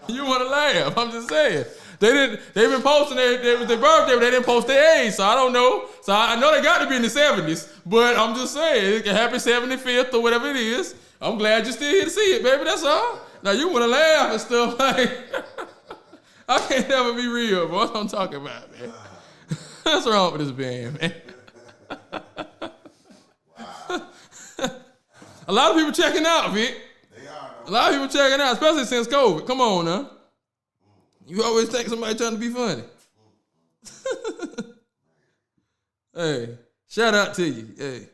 you want to laugh. I'm just saying. They've been posting their birthday, but they didn't post their age, so I don't know. So I know they got to be in the 70s, but I'm just saying, happy 75th or whatever it is. I'm glad you're still here to see it, baby. That's all. Now you want to laugh and stuff like I can't never be real, bro. That's what I'm talking about, man. What's wrong with this band, man? A lot of people checking out, Vic. They are. A lot of people checking out, especially since COVID. Come on now. You always think somebody trying to be funny. Hey, shout out to you. Hey.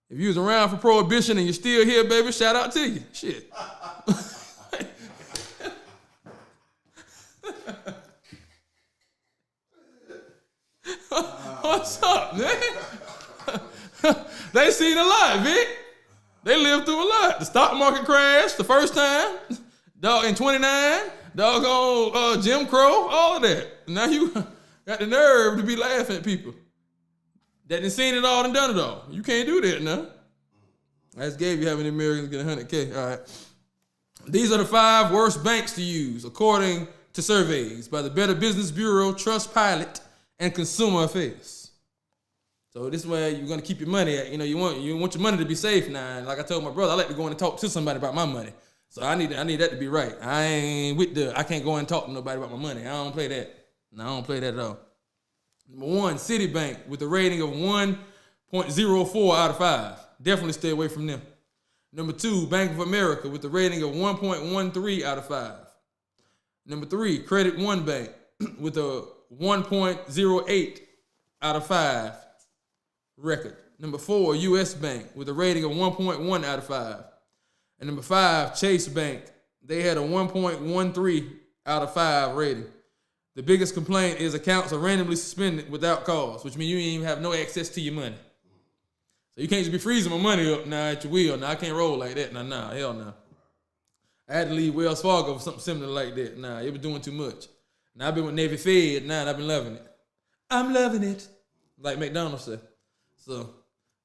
If you was around for Prohibition and you're still here, baby, shout out to you. Shit. What's up, man? They seen a lot, Vic. They lived through a lot. The stock market crashed the first time, dog, in 29, doggone Jim Crow, all of that. Now you got the nerve to be laughing at people that done seen it all and done it all. You can't do that now. I just gave you how many Americans get 100K. All right. These are the 5 worst banks to use, according to surveys by the Better Business Bureau, Trustpilot, and Consumer Affairs. So this is where you're gonna keep your money at. You know, you want your money to be safe now. And like I told my brother, I like to go in and talk to somebody about my money. So I need that to be right. I can't go in and talk to nobody about my money. I don't play that. No, I don't play that at all. Number 1, Citibank with a rating of 1.04 out of 5. Definitely stay away from them. Number 2, Bank of America with a rating of 1.13 out of 5. Number 3, Credit One Bank with a 1.08 out of 5 record. Number 4, U.S. Bank with a rating of 1.1 out of 5. And number 5, Chase Bank. They had a 1.13 out of 5 rating. The biggest complaint is accounts are randomly suspended without cause, which means you ain't even have no access to your money. So you can't just be freezing my money up now at your will. Now I can't roll like that. Nah, hell no. I had to leave Wells Fargo for something similar like that. Nah, it was doing too much. Now I've been with Navy Fed now and I've been loving it. I'm loving it. Like McDonald's said. So,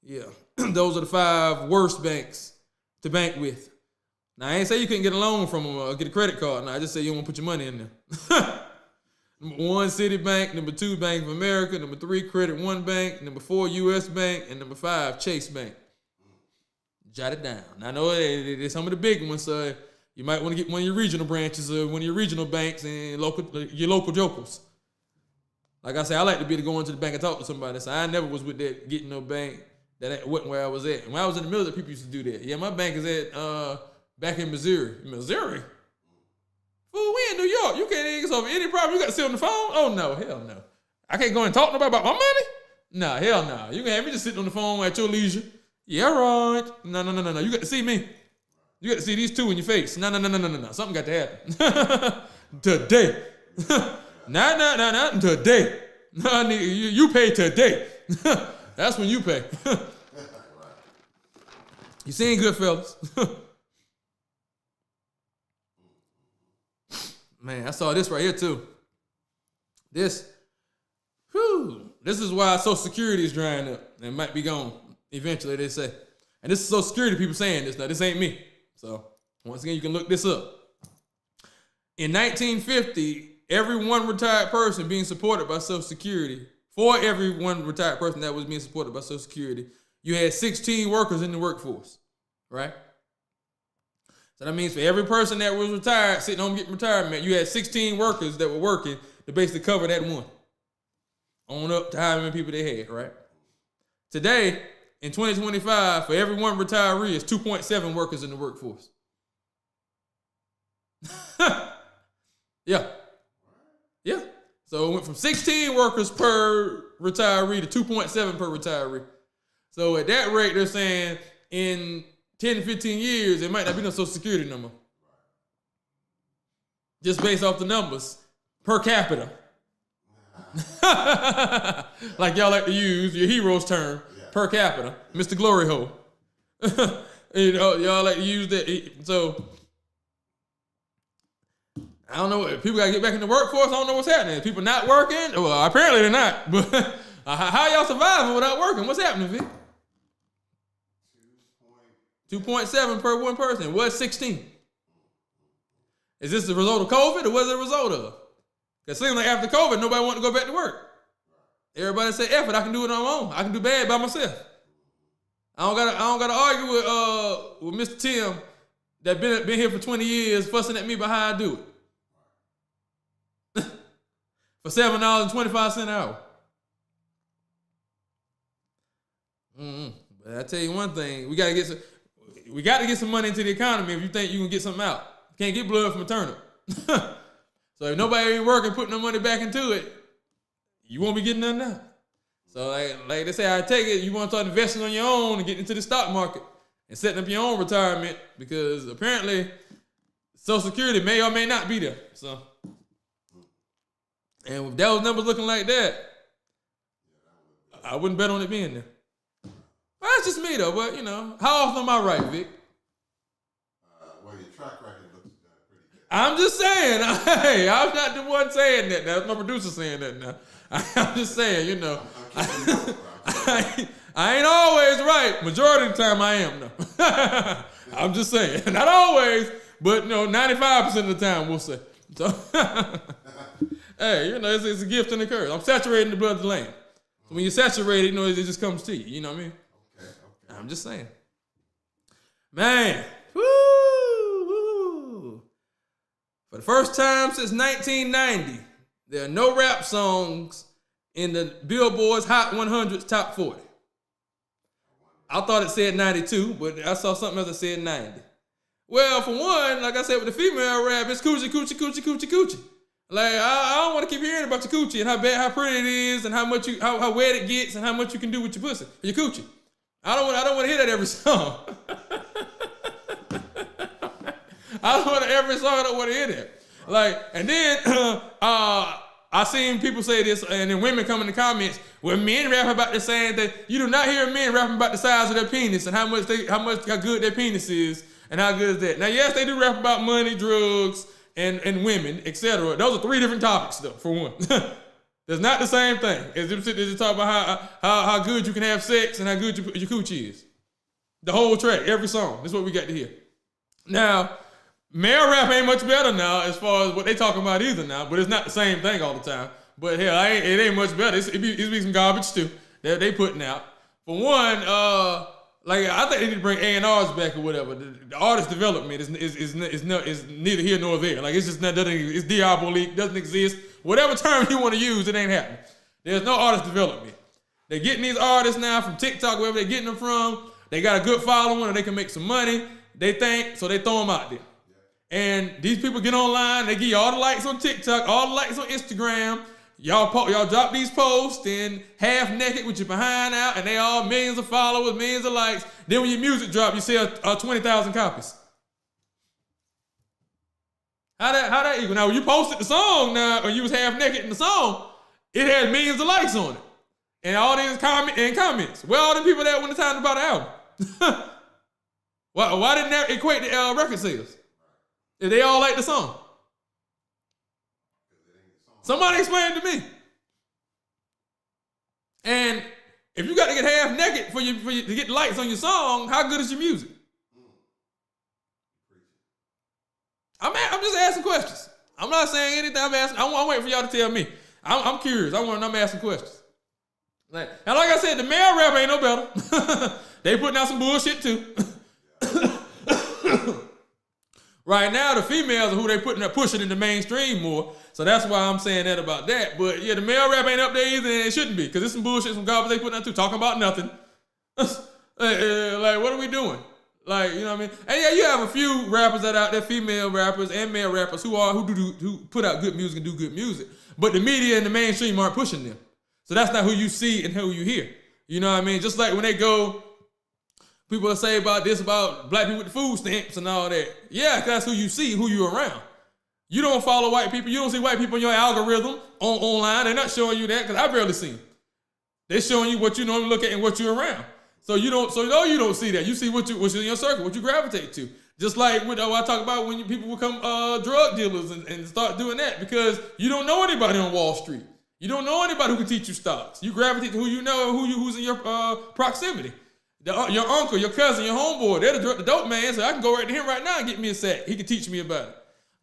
yeah. Those are the 5 worst banks to bank with. Now, I ain't say you couldn't get a loan from them or get a credit card. Now, I just say you don't want to put your money in there. Number 1, Citibank. Number 2, Bank of America. Number 3, Credit One Bank. Number 4, U.S. Bank. And number 5, Chase Bank. Jot it down. Now, I know there's some of the big ones, so you might want to get one of your regional branches or one of your regional banks and your local jokers. Like I say, I like to be able to go into the bank and talk to somebody. So I never was with that getting no bank that wasn't where I was at. And when I was in the military, people used to do that. Yeah, my bank is at back in Missouri. Missouri? Fool, we in New York. You can't even solve any problem. You got to sit on the phone? Oh, no. Hell no. I can't go and talk to nobody about my money? Nah, hell no. You can have me just sitting on the phone at your leisure. Yeah, right. No. You got to see me. You got to see these 2 in your face. No. Something got to happen. Today. Not today. No, I need you pay today. That's when you pay. You seen Goodfellas? Man, I saw this right here too. This is why Social Security is drying up and might be gone eventually, they say. And this is Social Security people saying this. Now, this ain't me. So, once again, you can look this up. In 1950, every one retired person being supported by Social Security, for every one retired person that was being supported by Social Security, you had 16 workers in the workforce, right? So that means for every person that was retired, sitting home getting retirement, you had 16 workers that were working to basically cover that one. On up to how many people they had, right? Today, in 2025, for every one retiree, it's 2.7 workers in the workforce. Yeah. So it went from 16 workers per retiree to 2.7 per retiree. So at that rate, they're saying in 10 to 15 years, it might not be no Social Security number. Just based off the numbers per capita. Like y'all like to use your hero's term, per capita, Mr. Glory Hole. You know, y'all like to use that. So I don't know. People got to get back in the workforce. I don't know what's happening. People not working? Well, apparently they're not. But how y'all surviving without working? What's happening, Vic? 2.7 per one person. What's 16? Is this the result of COVID or was it a result of? Because it seems like after COVID, nobody wanted to go back to work. Everybody say, F it, I can do it on my own. I can do bad by myself. I don't gotta argue with Mr. Tim that been here for 20 years fussing at me about how I do it. For $7.25 an hour. But I tell you one thing, we got to get some money into the economy if you think you can get something out. You can't get blood from a turnip. So if nobody ain't working, putting no money back into it, you won't be getting nothing out. So like they say, I take it, you want to start investing on your own and get into the stock market and setting up your own retirement, because apparently Social Security may or may not be there. So, and with those numbers looking like that, I wouldn't bet on it being there. Well, that's just me though, but how often am I right, Vic? Well, your track record looks pretty good. I'm just saying, hey, I'm not the one saying that. That's my producer saying that now. I'm just saying, I ain't always right. Majority of the time I am, though. I'm just saying. Not always, but 95% of the time we'll say. So, hey, it's a gift and a curse. I'm saturating the blood of the land. So when you're saturated, it just comes to you. You know what I mean? Okay. I'm just saying. Man, woo. For the first time since 1990, there are no rap songs in the Billboard's Hot 100's Top 40. I thought it said 92, but I saw something else that said 90. Well, for one, like I said, with the female rap, it's coochie, coochie, coochie, coochie, coochie. Like, I don't want to keep hearing about your coochie and how pretty it is and how wet it gets and how much you can do with your pussy, your coochie. I don't want to hear that every song. I don't want every song. I don't want to hear that. Like, and then I seen people say this, and then women come in the comments where men rap about the same thing. You do not hear men rapping about the size of their penis and how good their penis is and how good is that. Now, yes, they do rap about money, drugs, and women, etc. Those are three different topics, though. For one, that's not the same thing as them sitting there talking about how good you can have sex and how good your coochie is. The whole track, every song. That's what we got to hear. Now, male rap ain't much better now as far as what they talking about either now, but it's not the same thing all the time. But hell, it ain't much better. It be some garbage too that they putting out. For one, I think they need to bring A&Rs back or whatever. The artist development is neither here nor there. Like, it's just not, it's diabolique, doesn't exist. Whatever term you want to use, it ain't happening. There's no artist development. They're getting these artists now from TikTok, wherever they're getting them from. They got a good following or they can make some money. They think, so they throw them out there. And these people get online, they give you all the likes on TikTok, all the likes on Instagram. Y'all drop these posts and half naked with your behind out, and they all millions of followers, millions of likes. Then when your music drop, you sell 20,000 copies. How that equal? Now when you posted the song now, or you was half naked in the song, it had millions of likes on it, and all these comments. Where all the people that when the time about the album? Why didn't that equate to record sales? If they all like the song. Somebody explain it to me. And if you got to get half naked for you to get likes on your song, how good is your music? I'm just asking questions. I'm not saying anything. I'm waiting for y'all to tell me. I'm curious. I'm asking questions. And like I said, the male rap ain't no better. They putting out some bullshit too. Right now, the females are who they pushing in the mainstream more. So that's why I'm saying that about that. But yeah, the male rap ain't up there either, and it shouldn't be. Because there's some bullshit, some garbage they putting out too, talking about nothing. Like, what are we doing? Like, you know what I mean? And yeah, you have a few rappers that are out there, female rappers and male rappers who put out good music and do good music. But the media and the mainstream aren't pushing them. So that's not who you see and who you hear. You know what I mean? Just like when they go, people will say about black people with the food stamps and all that. Yeah, because that's who you see, who you're around. You don't follow white people. You don't see white people in your algorithm online. They're not showing you that because I barely see them. They're showing you what you normally look at and what you're around. So you don't see that. You see what's in your circle, what you gravitate to. Just like what I talk about when people become drug dealers and start doing that, because you don't know anybody on Wall Street. You don't know anybody who can teach you stocks. You gravitate to who you know and who's in your proximity. Your uncle, your cousin, your homeboy, they're the dope man, so I can go right to him right now and get me a sack. He can teach me about it.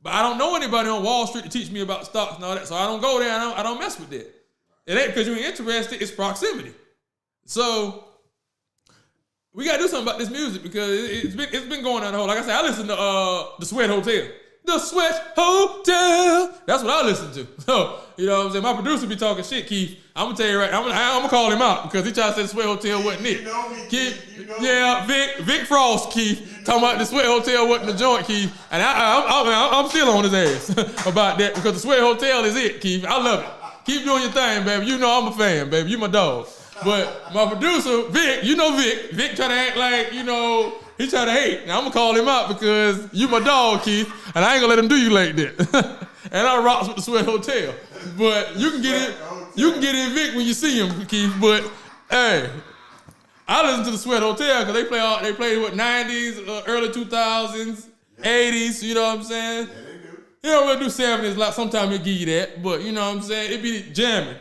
But I don't know anybody on Wall Street to teach me about stocks and all that, so I don't go there. I don't mess with that. It ain't because you ain't interested. It's proximity. So we gotta do something about this music because it's been going on the whole. Like I said, I listen to the Sweat Hotel. the Sweat Hotel. That's what I listen to. So, you know what I'm saying? My producer be talking shit, Keith. I'm gonna tell you right, I'm gonna call him out because he tried to say the Sweat Hotel wasn't it. You know me, Keith, you know yeah, Vic Frost, Keith, talking about the Sweat Hotel wasn't the joint, Keith. And I'm still on his ass about that because the Sweat Hotel is it, Keith. I love it. Keep doing your thing, baby. You know I'm a fan, baby. You my dog. But my producer, Vic, you know Vic. Vic try to act like, you know, he try to hate. Now I'm gonna call him out because you my dog, Keith, and I ain't gonna let him do you like that. And I rocks with the Sweat Hotel. But you can get in Vic when you see him, Keith. But hey, I listen to the Sweat Hotel because they play what 90s, early 2000s, 80s. You know what I'm saying? Yeah, they do. You don't really do 70s like sometimes they give you that, but you know what I'm saying? It be jamming.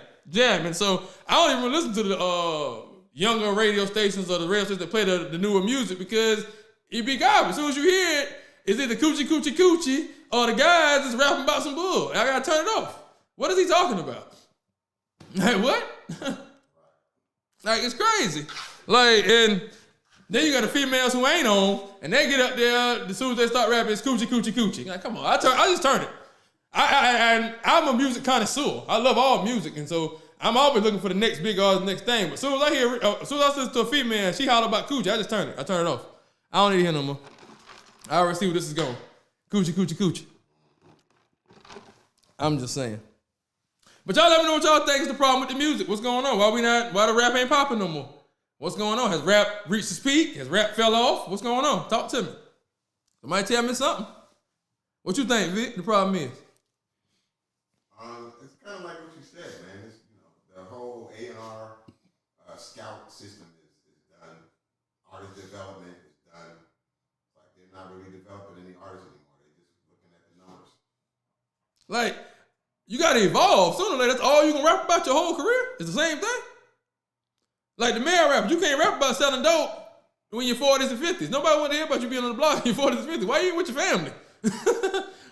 So I don't even listen to the younger radio stations or the radio stations that play the newer music because it be garbage. As soon as you hear it, it's either coochie or the guys is rapping about some bull. I gotta turn it off. What is he talking about? Like what? Like it's crazy. Like and then you got the females who ain't on, and they get up there as soon as they start rapping, it's coochie. Like, come on, I just turn it. I'm a music connoisseur. I love all music, and so I'm always looking for the next big artist, the next thing. But as soon as I listen to a female, and she holler about coochie, I just turn it. I turn it off. I don't need to hear no more. I already see where this is going. Coochie. I'm just saying. But y'all let me know what y'all think is the problem with the music. What's going on? Why the rap ain't popping no more? What's going on? Has rap reached its peak? Has rap fell off? What's going on? Talk to me. Somebody tell me something. What you think, Vic? The problem is? It's kind of like what you said, man. It's, you know, the whole A&R scout system is done. Artist development is done. Like they're not really developing any artists anymore. They're just looking at the numbers. Like, you gotta evolve. Sooner or later, that's all you gonna rap about your whole career. It's the same thing. Like the male rappers, you can't rap about selling dope when you're 40s and 50s. Nobody want to hear about you being on the block in your 40s and 50s. Why you with your family?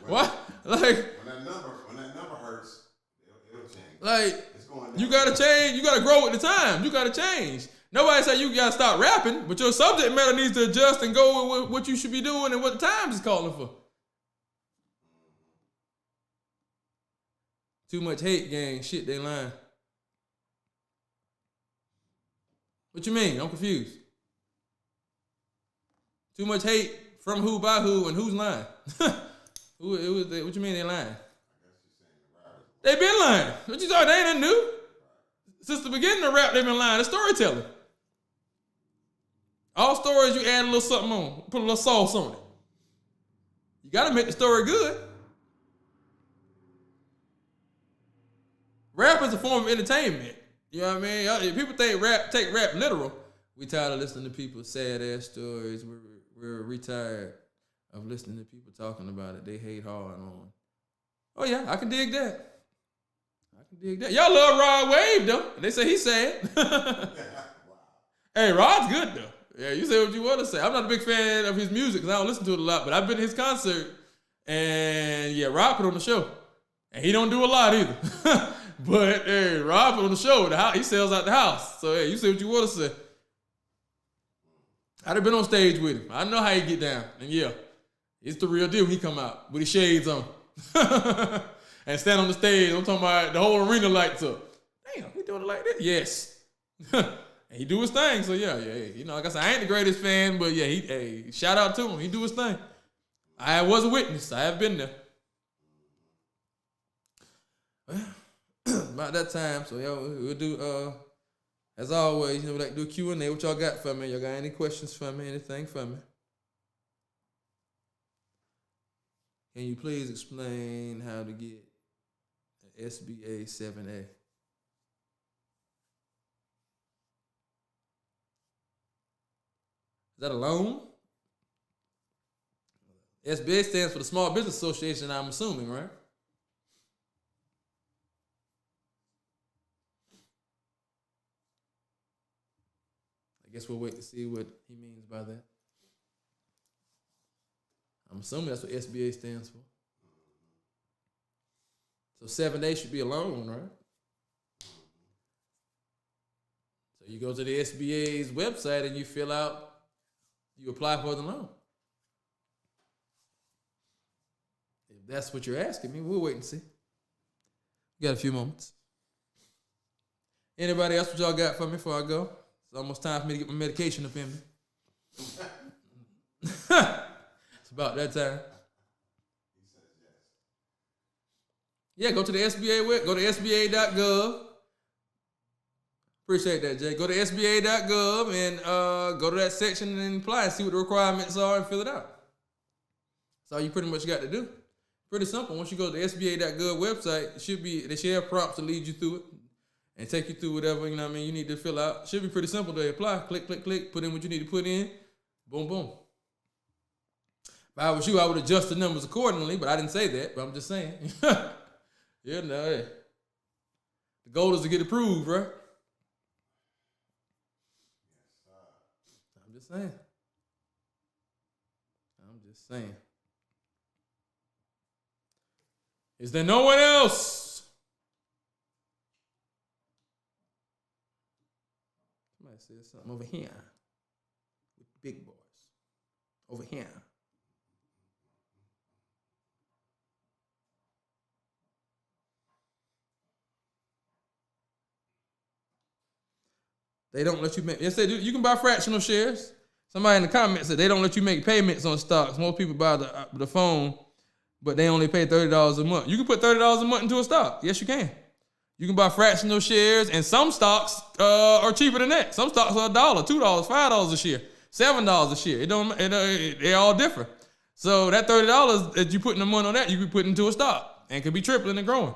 Why? Like when that number hurts, it'll change. Like it's going down. You gotta change. You gotta grow with the time. You gotta change. Nobody say you gotta stop rapping, but your subject matter needs to adjust and go with what you should be doing and what the times is calling for. Too much hate, gang. Shit, they lying. What you mean? I'm confused. Too much hate from who, by who, and who's lying? What you mean they lying? They been lying. What you thought? They ain't nothing new. Since the beginning of rap, they been lying. It's storytelling. All stories, you add a little something on. Put a little sauce on it. You got to make the story good. Rap is a form of entertainment. You know what I mean? People take rap literal. We tired of listening to people's sad ass stories. We're retired of listening to people talking about it. They hate hard on. Oh yeah, I can dig that. Y'all love Rod Wave though. They say he's sad. Wow. Hey, Rod's good though. Yeah, you say what you want to say. I'm not a big fan of his music because I don't listen to it a lot, but I've been to his concert and yeah, Rod put on the show. And he don't do a lot either. But hey, Rod put on the show. He sells out the house. So hey, you say what you want to say. I'd have been on stage with him. I know how he get down. And yeah, it's the real deal when he come out with his shades on. And stand on the stage. I'm talking about the whole arena lights up. Damn, he doing it like that? Yes. And he do his thing. So yeah, you know, like I said, I ain't the greatest fan, but yeah, shout out to him. He do his thing. I was a witness. I have been there. Well, about that time, so yeah, we'll do as always, you know, we like to do Q&A. What y'all got for me? Y'all got any questions for me? Anything for me? Can you please explain how to get an SBA 7A? Is that a loan? SBA stands for the Small Business Association, I'm assuming, right? I guess we'll wait to see what he means by that. I'm assuming that's what SBA stands for. So 7A should be a loan, right? So you go to the SBA's website and you apply for the loan. that's what you're asking me, we'll wait and see. We got a few moments. Anybody else what y'all got for me before I go? It's almost time for me to get my medication up in me. It's about that time. Yeah, go to the SBA web. Go to SBA.gov. Appreciate that, Jay. Go to SBA.gov and go to that section and apply and see what the requirements are and fill it out. That's all you pretty much got to do. Pretty simple. Once you go to the SBA.gov website, they should have prompts to lead you through it and take you through whatever, you know what I mean, you need to fill out. Should be pretty simple to apply. Click, click, click. Put in what you need to put in. Boom, boom. If I was you, I would adjust the numbers accordingly, but I didn't say that, but I'm just saying. Yeah, no, hey. The goal is to get approved, right? I'm just saying. Is there no one else? Somebody said something over here. With big boys. Over here. They don't let you make. Yes, they do. You can buy fractional shares. Somebody in the comments said they don't let you make payments on stocks. Most people buy the phone, but they only pay $30 a month. You can put $30 a month into a stock. Yes, you can. You can buy fractional shares, and some stocks are cheaper than that. Some stocks are $1, $2, $5 a share, $7 a share. They're all different. So that $30 that you put in the money on that, you can put into a stock and could be tripling and growing.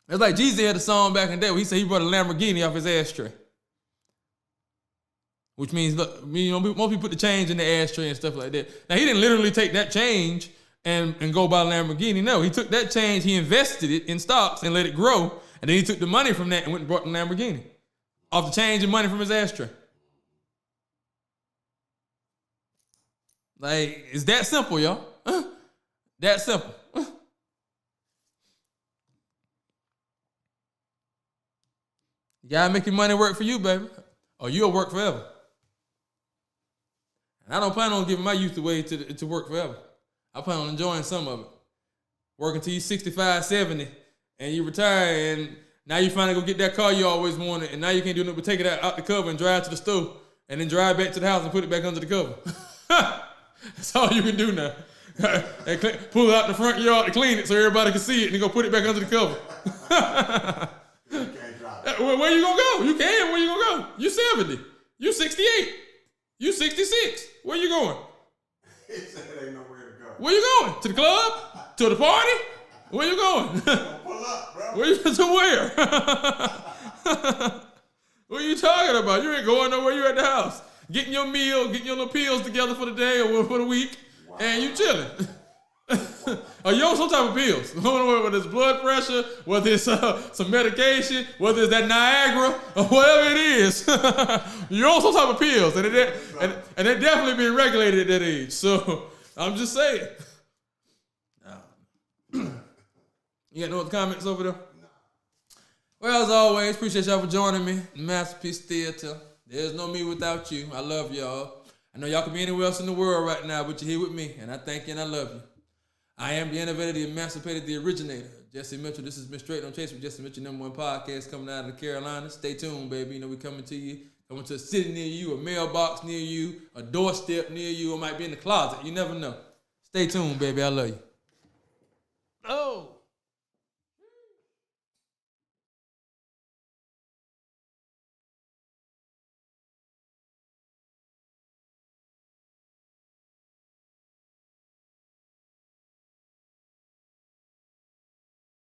It's like Jeezy had a song back in the day where he said he brought a Lamborghini off his ashtray. Which means, look, you know, most people put the change in the ashtray and stuff like that. Now, he didn't literally take that change and go buy a Lamborghini. No, he took that change, he invested it in stocks and let it grow. And then he took the money from that and went and bought the Lamborghini off the change and money from his ashtray. Like, it's that simple, y'all. That simple. You gotta make your money work for you, baby, or you'll work forever. And I don't plan on giving my youth away to work forever. I plan on enjoying some of it. Working till you're 65, 70, and you retire, and now you finally go get that car you always wanted, and now you can't do nothing but take it out the cover and drive to the store, and then drive back to the house and put it back under the cover. That's all you can do now. And pull out the front yard to clean it so everybody can see it, and then go put it back under the cover. Where you gonna go? You can. Where you gonna go? You 70. You 68. You 66. Where you going? He said ain't nowhere to go. Where you going? To the club? To the party? Where you going? Pull up, bro. Where you to where? What are you talking about? You ain't going nowhere. You at the house. Getting your meal, getting your little pills together for the day or for the week, and you chilling. Are you on some type of pills? Whether it's blood pressure, whether it's some medication, whether it's that Niagara, or whatever it is. You're on some type of pills, and they're definitely being regulated at that age. So I'm just saying. You got no other comments over there? No. Well, as always, appreciate y'all for joining me. Masterpiece Theater. There's no me without you. I love y'all. I know y'all could be anywhere else in the world right now, but you're here with me, and I thank you and I love you. I am the innovator, the emancipated, the originator. Jesse Mitchell. This has been Straight on Chase with Jesse Mitchell, #1 podcast coming out of the Carolinas. Stay tuned, baby. You know we coming to you. Coming to a city near you, a mailbox near you, a doorstep near you, or might be in the closet. You never know. Stay tuned, baby. I love you.